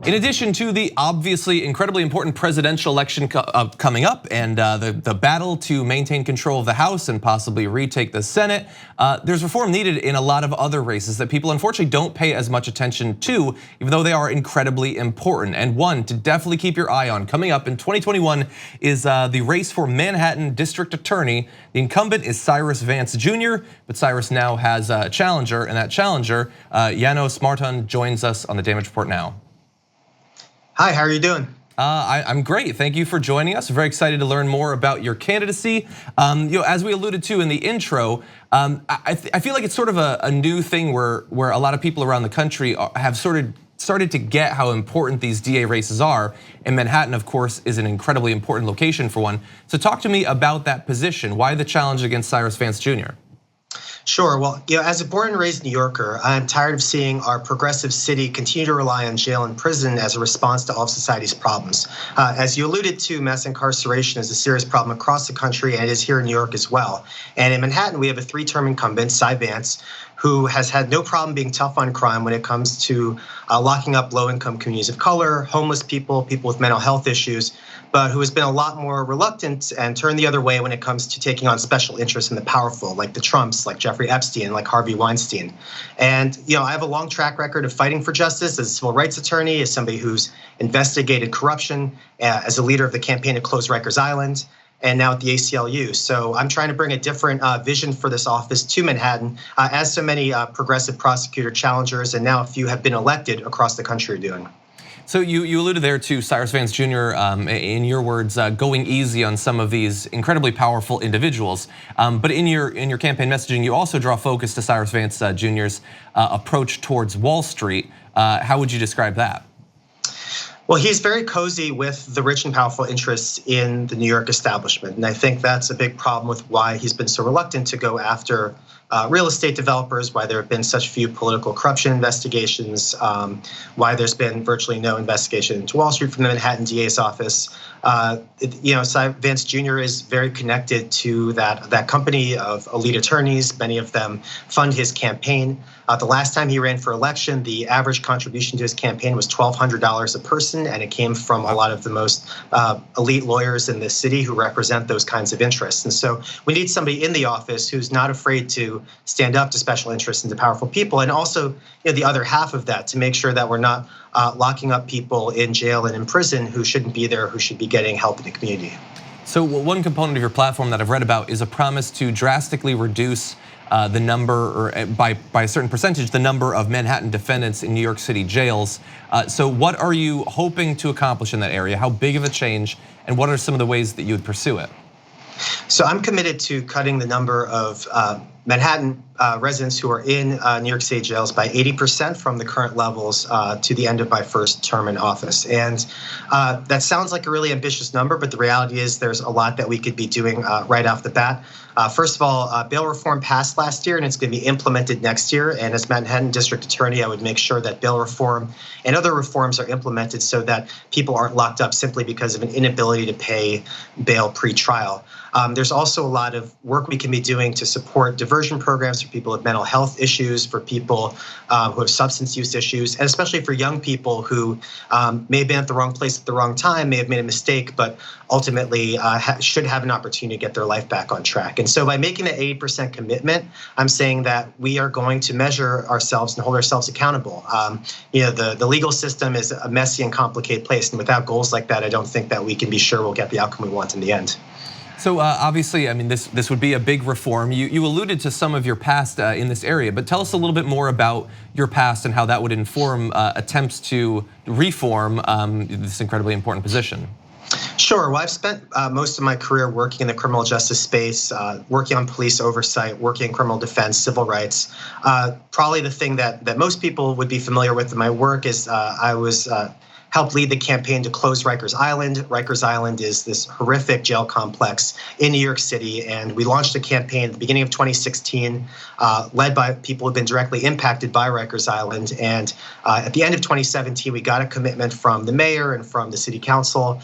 In addition to the obviously incredibly important presidential election coming up and the battle to maintain control of the House and possibly retake the Senate, there's reform needed in a lot of other races that people unfortunately don't pay as much attention to, even though they are incredibly important. And one to definitely keep your eye on coming up in 2021 is the race for Manhattan District Attorney. The incumbent is Cyrus Vance Jr., but Cyrus now has a challenger, and that challenger, Janos Marton, joins us on the Damage Report now. Hi, how are you doing? I'm great. Thank you for joining us. Very excited to learn more about your candidacy. As we alluded to in the intro, I feel like it's sort of a new thing where a lot of people around the country have started to get how important these DA races are. And Manhattan, of course, is an incredibly important location for one. So talk to me about that position. Why the challenge against Cyrus Vance Jr.? Sure. Well, as a born and raised New Yorker, I'm tired of seeing our progressive city continue to rely on jail and prison as a response to all of society's problems. As you alluded to, mass incarceration is a serious problem across the country and is here in New York as well. And in Manhattan, we have a 3-term incumbent, Cy Vance, who has had no problem being tough on crime when it comes to locking up low-income communities of color, homeless people, people with mental health issues, but who has been a lot more reluctant and turned the other way when it comes to taking on special interests in the powerful, like the Trumps, like Jeffrey Epstein, like Harvey Weinstein. And I have a long track record of fighting for justice as a civil rights attorney, as somebody who's investigated corruption, as a leader of the campaign to close Rikers Island, and now at the ACLU. So I'm trying to bring a different vision for this office to Manhattan, as so many progressive prosecutor challengers and now a few have been elected across the country are doing. So you alluded there to Cyrus Vance Jr., in your words, going easy on some of these incredibly powerful individuals. But in your campaign messaging, you also draw focus to Cyrus Vance Jr.'s approach towards Wall Street. How would you describe that? Well, he's very cozy with the rich and powerful interests in the New York establishment. And I think that's a big problem with why he's been so reluctant to go after real estate developers, why there have been such few political corruption investigations, why there's been virtually no investigation into Wall Street from the Manhattan DA's office. Cy Vance Jr. is very connected to that company of elite attorneys. Many of them fund his campaign. The last time he ran for election, the average contribution to his campaign was $1,200 a person, and it came from a lot of the most elite lawyers in the city who represent those kinds of interests. And so we need somebody in the office who's not afraid to stand up to special interests and to powerful people, and also the other half of that, to make sure that we're not locking up people in jail and in prison who shouldn't be there, who should be getting help in the community. So one component of your platform that I've read about is a promise to drastically reduce the number, or by a certain percentage, the number of Manhattan defendants in New York City jails. So what are you hoping to accomplish in that area? How big of a change, and what are some of the ways that you would pursue it? So I'm committed to cutting the number of Manhattan residents who are in New York City jails by 80% from the current levels to the end of my first term in office. And that sounds like a really ambitious number, but the reality is there's a lot that we could be doing right off the bat. First of all, bail reform passed last year and it's going to be implemented next year. And as Manhattan District Attorney, I would make sure that bail reform and other reforms are implemented so that people aren't locked up simply because of an inability to pay bail pre-trial. There's also a lot of work we can be doing to support diversion programs for people with mental health issues, for people who have substance use issues, and especially for young people who may have been at the wrong place at the wrong time, may have made a mistake, but ultimately should have an opportunity to get their life back on track. And so by making that 80% commitment, I'm saying that we are going to measure ourselves and hold ourselves accountable. The legal system is a messy and complicated place, and without goals like that, I don't think that we can be sure we'll get the outcome we want in the end. So obviously, I mean, this would be a big reform. You alluded to some of your past in this area, but tell us a little bit more about your past and how that would inform attempts to reform this incredibly important position. Sure. Well, I've spent most of my career working in the criminal justice space, working on police oversight, working in criminal defense, civil rights. Probably the thing that most people would be familiar with in my work is I was helped lead the campaign to close Rikers Island. Rikers Island is this horrific jail complex in New York City, and we launched a campaign at the beginning of 2016, led by people who've been directly impacted by Rikers Island. And at the end of 2017, we got a commitment from the mayor and from the city council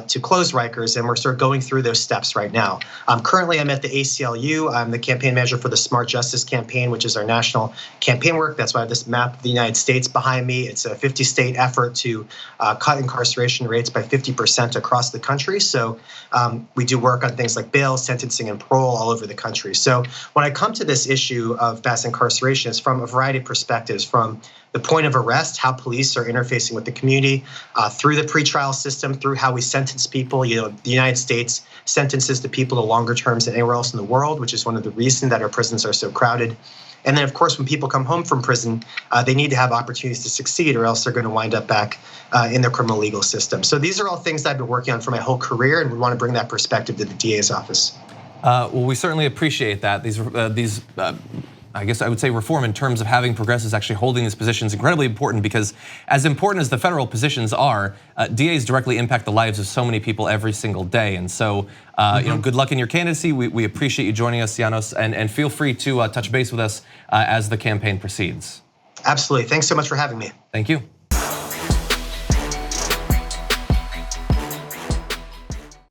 to close Rikers, and we're sort of going through those steps right now. Currently, I'm at the ACLU. I'm the campaign manager for the Smart Justice Campaign, which is our national campaign work. That's why I have this map of the United States behind me. It's a 50-state effort to cut incarceration rates by 50% across the country. So we do work on things like bail, sentencing, and parole all over the country. So when I come to this issue of mass incarceration, it's from a variety of perspectives, from the point of arrest, how police are interfacing with the community, through the pretrial system, through how we sentence people. The United States sentences the people to longer terms than anywhere else in the world, which is one of the reasons that our prisons are so crowded. And then, of course, when people come home from prison, they need to have opportunities to succeed, or else they're going to wind up back in the criminal legal system. So these are all things that I've been working on for my whole career, and we want to bring that perspective to the DA's office. Well, we certainly appreciate that. These I guess I would say reform in terms of having progressives actually holding these positions incredibly important, because as important as the federal positions are, DAs directly impact the lives of so many people every single day. And so, good luck in your candidacy. We appreciate you joining us, Janos, and feel free to touch base with us as the campaign proceeds. Absolutely. Thanks so much for having me. Thank you.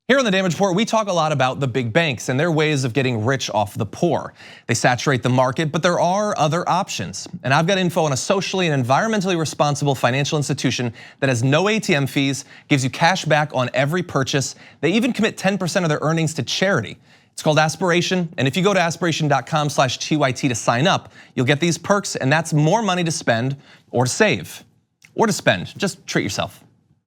Here on the Damage Report, we talk a lot about the big banks and their ways of getting rich off the poor. They saturate the market, but there are other options. And I've got info on a socially and environmentally responsible financial institution that has no ATM fees, gives you cash back on every purchase. They even commit 10% of their earnings to charity. It's called Aspiration, and if you go to aspiration.com/TYT to sign up, you'll get these perks, and that's more money to spend or to save or to spend. Just treat yourself.